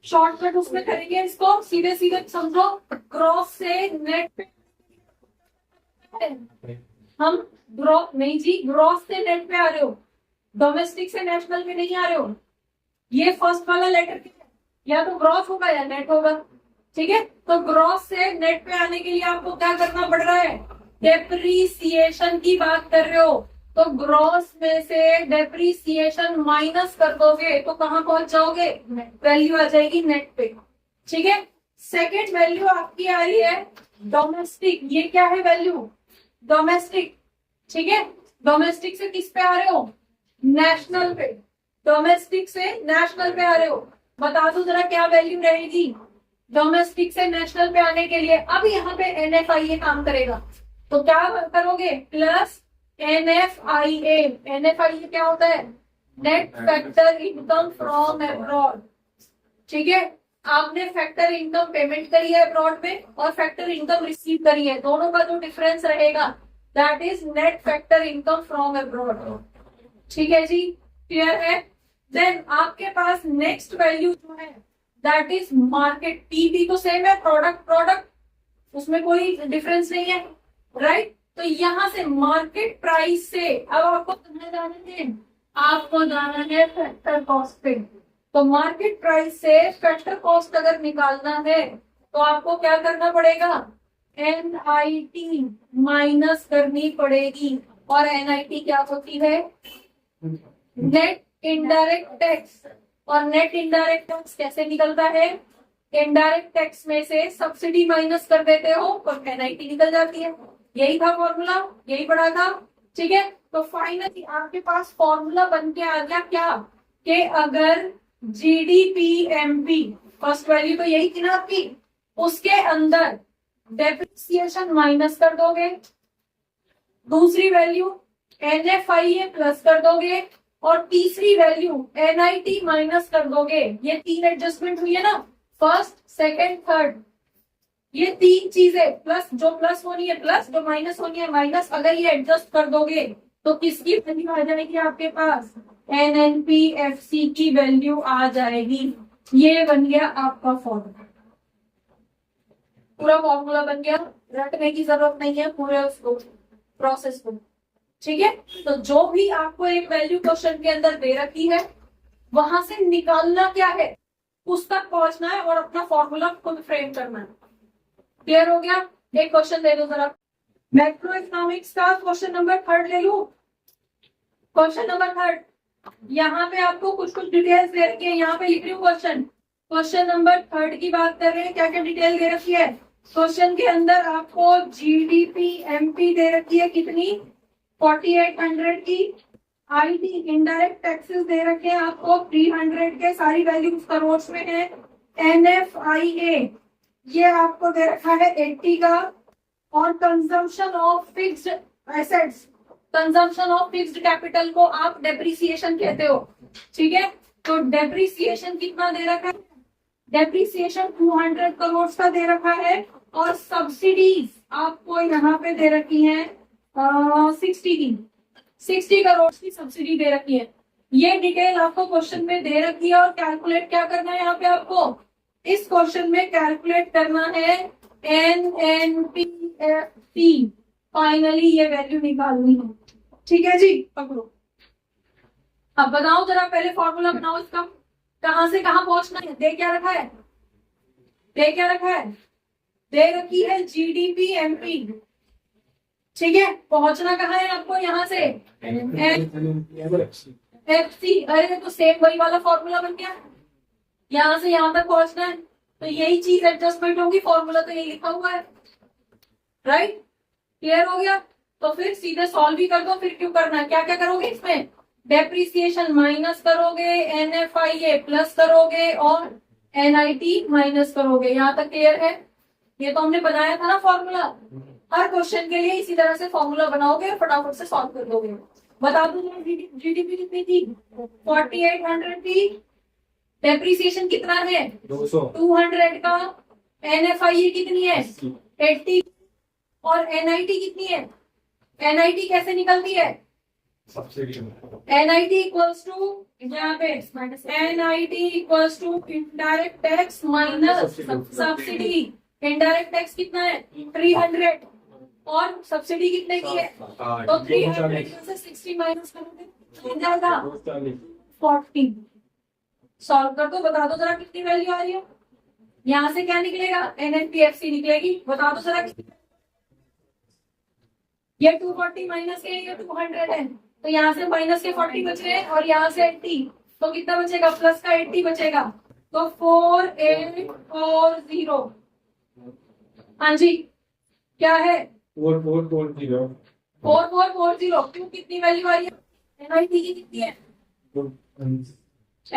Shortcut उसमें करेंगे, इसको सीधे सीधे समझो। ग्रॉस से नेट पे हम नहीं जी, ग्रॉस से नेट पे आ रहे हो, डोमेस्टिक से नेशनल पे नहीं आ रहे हो। ये फर्स्ट वाला लेटर क्या है? या तो ग्रॉस होगा या नेट होगा। ठीक है, तो ग्रॉस से नेट पे आने के लिए आपको क्या करना पड़ रहा है? डेप्रीसिएशन की बात कर रहे हो, तो ग्रॉस में से डेप्रीसिएशन माइनस कर दोगे तो कहां पहुंच जाओगे? वैल्यू आ जाएगी नेट पे। ठीक है, सेकेंड वैल्यू आपकी आ रही है डोमेस्टिक। ये क्या है वैल्यू? डोमेस्टिक। ठीक है, डोमेस्टिक से किस पे आ रहे हो? नेशनल पे। डोमेस्टिक से नेशनल पे आ रहे हो, बता दो जरा क्या वैल्यू रहेगी डोमेस्टिक से नेशनल पे आने के लिए? अब यहाँ पे NFIA काम करेगा, तो क्या करोगे? Plus NFIA। NFIA क्या होता है? Net factor income from abroad. ठीक है, आपने फैक्टर इनकम पेमेंट करी है अब्रॉड में और फैक्टर इनकम रिसीव करी है, दोनों का जो डिफरेंस रहेगा that is net factor income from abroad. ठीक है जी, क्लियर है? देन आपके पास नेक्स्ट वैल्यू जो है दैट इज मार्केट। टीबी तो सेम है, प्रोडक्ट प्रोडक्ट, उसमें कोई डिफरेंस नहीं है, राइट? तो यहां से मार्केट प्राइस से अब आपको कहाँ जाना है? आपको जाना है फैक्टर कॉस्ट पे। तो मार्केट प्राइस से फैक्टर कॉस्ट अगर निकालना है तो आपको क्या करना पड़ेगा? NIT माइनस करनी पड़ेगी। और NIT क्या होती है? Net indirect tax. और नेट इनडायरेक्ट टैक्स कैसे निकलता है? इनडायरेक्ट टैक्स में से सब्सिडी माइनस कर देते हो और NIT निकल जाती है। यही था फॉर्मूला, यही पढ़ा था। ठीक है, तो फाइनली आपके पास फॉर्मूला बन के आ गया क्या? कि अगर GDP-MP, फर्स्ट वैल्यू तो यही थी ना आपकी, उसके अंदर डेप्रिसिएशन माइनस कर दोगे, दूसरी वैल्यू NFIA प्लस कर दोगे, और तीसरी वैल्यू NIT माइनस कर दोगे। ये तीन एडजस्टमेंट हुई है ना, फर्स्ट सेकंड थर्ड, ये तीन चीजें प्लस, जो प्लस होनी है प्लस, जो माइनस होनी है माइनस, अगर ये एडजस्ट कर दोगे तो किसकी वैल्यू आ जाएगी आपके पास? NNPFC की वैल्यू आ जाएगी। ये बन गया आपका फॉर्मूला, पूरा फॉर्मूला बन गया, रटने की जरूरत नहीं है पूरे उसको प्रोसेस को। ठीक है, तो जो भी आपको एक वैल्यू क्वेश्चन के अंदर दे रखी है वहां से निकालना क्या है? उस तक पहुंचना है और अपना फॉर्मूला खुद फ्रेम करना है। क्लियर हो गया? एक क्वेश्चन दे दो जरा, मैक्रो इकोनॉमिक्स का क्वेश्चन नंबर 3 ले लू। क्वेश्चन नंबर 3, यहाँ पे आपको कुछ कुछ डिटेल्स दे रखी है, यहाँ पे लिख रही हूँ क्वेश्चन। क्वेश्चन नंबर 3 की बात कर रहे हैं, क्या क्या डिटेल दे रखी है क्वेश्चन के अंदर? आपको GDP-MP दे रखी है कितनी? 4800 की। IT इनडायरेक्ट टैक्सेस दे रखे हैं आपको 300 के, सारी वैल्यूज करोड़ में है। NFIA ये आपको दे रखा है 80 का। और consumption of fixed assets, consumption of fixed capital को आप डेप्रिसिएशन कहते हो। ठीक है, तो डेप्रिसिएशन कितना दे रखा है? डेप्रिसिएशन 200 करोड़ का दे रखा है। और सब्सिडीज आपको यहाँ पे दे रखी है 60 करोड़ की सब्सिडी दे रखी है। ये डिटेल आपको क्वेश्चन में दे रखी है और कैलकुलेट क्या करना है यहाँ पे आपको? इस क्वेश्चन में कैलकुलेट करना है NNPFC। फाइनली ये वैल्यू निकालनी है। ठीक है जी, पकड़ो। अब बनाओ जरा, पहले फॉर्मूला बनाओ इसका, कहां से कहां पहुंचना है। दे क्या रखा है? दे क्या रखा है? दे रखी है GDP-MP। ठीक है, पहुंचना कहाँ है आपको? यहाँ से FC। अरे तो सेम वही वाला फॉर्मूला बन गया, यहाँ से यहाँ तक पहुंचना है, तो यही चीज एडजस्टमेंट होगी। फॉर्मूला तो यही लिखा हुआ है, राइट? क्लियर हो गया? तो फिर सीधे सॉल्व ही कर दो। फिर क्यों करना है? क्या क्या करोगे इसमें? डेप्रिसिएशन माइनस करोगे, NFIA प्लस करोगे और NIT माइनस करोगे। यहाँ तक क्लियर है? ये तो हमने बनाया था ना फॉर्मूला, हर क्वेश्चन के लिए इसी तरह से फॉर्मूला बनाओगे और फटाफट से सॉल्व कर दोगे। बता दो GDP कितनी थी? 4800 थी। डेप्रिसिएशन कितना है? 200 का। NFIA कितनी है? 80। और NIT कितनी है? NIT कैसे निकलती है? सब्सिडी NIT इक्वल्स टू यहाँ पे NIT equals to indirect tax minus subsidy. Indirect tax कितना है 300 और सब्सिडी कितने की है तो 300 में से 60 माइनस करोगे कितना जाएगा 40। सॉल्व कर दो, बता दो जरा कितनी वैल्यू आ रही है। यहाँ से क्या निकलेगा NNPFC निकलेगी, बता दो जरा कितनी। ये 240 माइनस के ये 200 है तो यहाँ से माइनस के 40 बच रहे हैं और यहाँ से 80 तो कितना बचेगा प्लस का 80 बचेगा तो 4840। हाँ जी क्या है 4440 4440। क्यों कितनी वैल्यू आ रही है NIT की कितनी है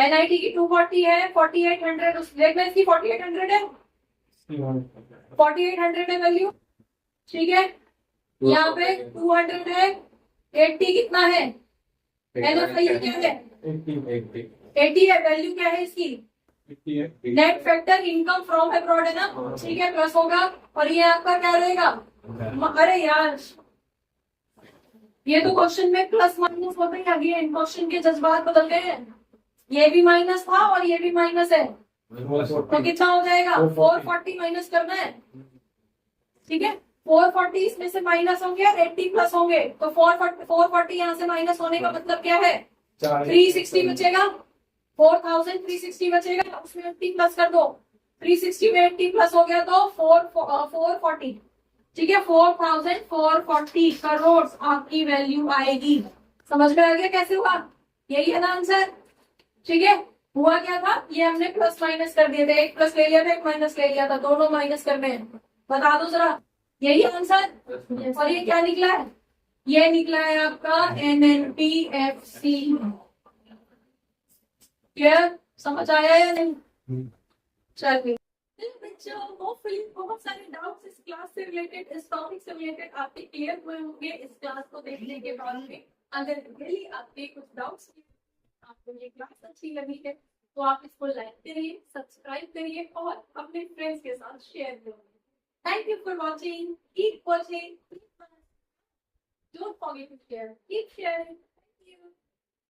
NIT की 240 है 4800 उस रेट में इसकी 4800 है 4800 है वैल्यू ठीक है। यहाँ पे 200 है 80 कितना है NFI क्या है 80 है वैल्यू क्या है इसकी net factor income from abroad है ना ठीक है प्लस होगा और ये आपका क्या रहेगा अरे यार ये तो क्वेश्चन में प्लस माइनस होते ही आगे इन क्वेश्चन के जज्बात बदल गए हैं। ये भी माइनस था और ये भी माइनस है तो कितना हो जाएगा 440 माइनस करना है ठीक है 440 इसमें से माइनस होंगे और 80 प्लस होंगे तो 440 यहाँ से माइनस होने का मतलब क्या है 360 बचेगा 4360 बचेगा उसमें 80 प्लस कर दो 360 में 80 प्लस हो गया तो 440 ठीक है 4440 करोड़ आपकी वैल्यू आएगी। समझ में आ गया कैसे हुआ यही है ना आंसर ठीक है। हुआ क्या था ये हमने प्लस माइनस कर दिए थे एक प्लस ले लिया था एक माइनस ले लिया था दोनों माइनस करने हैं बता दो जरा यही आंसर। और ये क्या निकला है ये निकला है आपका NNPFC। क्लियर समझ आया या नहीं चलिए बच्चों होपफुली बहुत सारे डाउट्स इस क्लास से रिलेटेड इस टॉपिक से रिलेटेड आपके क्लियर हुए होंगे इस क्लास को देखने के बाद में। अगर रियली आपके कुछ डाउट्स आपको ये क्लास अच्छी लगी है तो आप इसको लाइक करिए सब्सक्राइब करिए और अपने फ्रेंड्स के साथ शेयर करिए। Thank you for watching. Keep watching. Don't forget to share. Keep sharing.